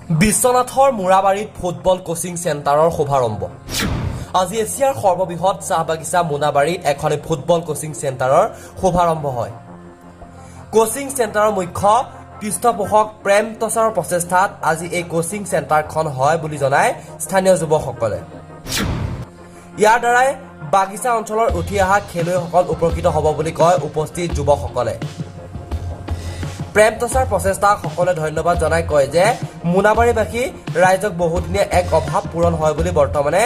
বিশ্বনাথৰ মোৰাবাৰীত football coaching চেণ্টাৰৰ শুভাৰম্ভ। আজি এছিয়াৰ সৰ্ববৃহৎ চাহ বাগিচা মোনাবাৰীত এখন ফুটবল কোচিং চেণ্টাৰৰ শুভাৰম্ভ হয়। কোচিং চেণ্টাৰৰ মুখ্য পৃষ্ঠপোষক প্ৰেম টছাৰৰ প্ৰচেষ্টাত আজি এই কোচিং চেণ্টাৰখন হয় বুলি জনায় স্থানীয় যুৱকসকলে। ইয়াৰ দ্বাৰাই বাগিচা অঞ্চলৰ উঠি অহা খেলুৱৈসকল উপকৃত হ'ব বুলি কয় উপস্থিত যুৱকসকলে। প্ৰেম টছাৰ প্ৰচেষ্টাক সকলোৱে ধন্যবাদ জনাই কয় যে মোনাবাৰীবাসী ৰাইজক বহুদিনীয়া এক অভাৱ পূৰণ হয় বুলি বৰ্তমানে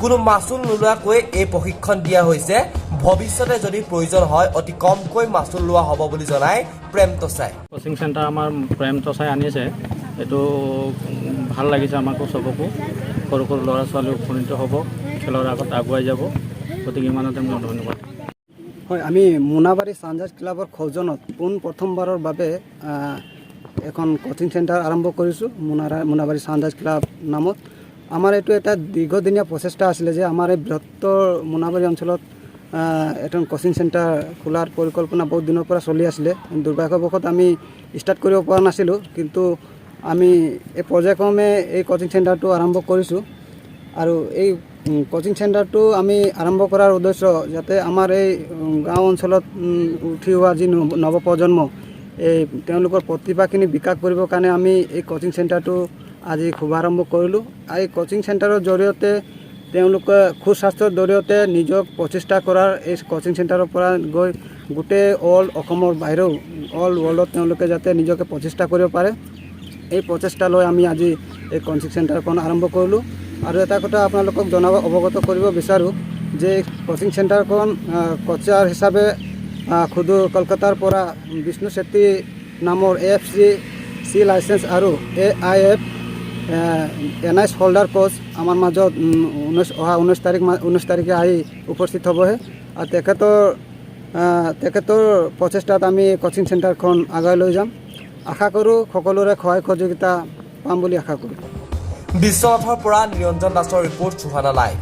কোনো মাচুল নোলোৱাকৈ এই প্ৰশিক্ষণ দিয়া হৈছে। ভৱিষ্যতে যদি প্ৰয়োজন হয় অতি কমকৈ মাচুল লোৱা হ'ব বুলি জনায় প্ৰেম টছাই। কোচিং চেণ্টাৰ আমাৰ প্ৰেম টছাই আনিছে, এইটো ভাল লাগিছে আমাকো চবকো। সৰু সৰু ল'ৰা ছোৱালী উপনীত হ'ব, খেলৰ আগত আগুৱাই যাব, গতিকে ইমানতে মই ধন্যবাদ। হয়, আমি মোনাবাৰী ছানৰাইজ ক্লাবৰ সৌজন্যত প্ৰথমবাৰৰ বাবে এখন কোচিং চেণ্টাৰ আৰম্ভ কৰিছোঁ মোনাবাৰী ছানৰাইজ ক্লাব নামত। আমাৰ এইটো এটা দীৰ্ঘদিনীয়া প্ৰচেষ্টা আছিলে যে আমাৰ এই বৃহত্তৰ মোনাবাৰী অঞ্চলত এখন কোচিং চেণ্টাৰ খোলাৰ পৰিকল্পনা বহুত দিনৰ পৰা চলি আছিলে। দুৰ্ভাগ্যবশতঃ আমি ষ্টাৰ্ট কৰিব পৰা নাছিলোঁ, কিন্তু আমি এই পৰ্যায়ক্ৰমে এই কোচিং চেণ্টাৰটো আৰম্ভ কৰিছোঁ। আৰু এই কোচিং চেণ্টাৰটো আমি আৰম্ভ কৰাৰ উদ্দেশ্য যাতে আমাৰ এই গাঁও অঞ্চলত উঠি অহা যি নৱপ্ৰজন্ম তেওঁলোকৰ প্ৰতিভাখিনি বিকাশ কৰিবৰ কাৰণে আমি এই কোচিং চেণ্টাৰটো আজি শুভাৰম্ভ কৰিলোঁ। এই কোচিং চেণ্টাৰৰ জৰিয়তে তেওঁলোকে সুস্বাস্থ্যৰ জৰিয়তে নিজক প্ৰচেষ্টা কৰাৰ এই কোচিং চেণ্টাৰৰ পৰা গৈ গোটেই অসমৰ বাহিৰেও অল ৱৰ্ল্ডত তেওঁলোকে যাতে নিজকে প্ৰচেষ্টা কৰিব পাৰে, এই প্ৰচেষ্টা লৈ আমি আজি এই কোচিং চেণ্টাৰখন আৰম্ভ কৰিলোঁ। আৰু এটা কথা আপোনালোকক অৱগত কৰিব বিচাৰোঁ যে কোচিং চেণ্টাৰখন কোচাৰ হিচাপে খুদুৰ কলকাতাৰ পৰা বিষ্ণু ছেত্ৰী নামৰ AFC লাইচেঞ্চ আৰু AIF NIC হোল্ডাৰ কোচ আমাৰ মাজত 19 তাৰিখে আহি উপস্থিত হ'বহে। আৰু তেখেতৰ প্ৰচেষ্টাত আমি কোচিং চেণ্টাৰখন আগুৱাই লৈ যাম। আশা কৰোঁ সকলোৰে সহায় সহযোগিতা পাম বুলি আশা কৰোঁ। বিশ্বনাথৰ পৰা নিৰঞ্জন দাসৰ ৰিপৰ্ট, চুহানা লাইভ।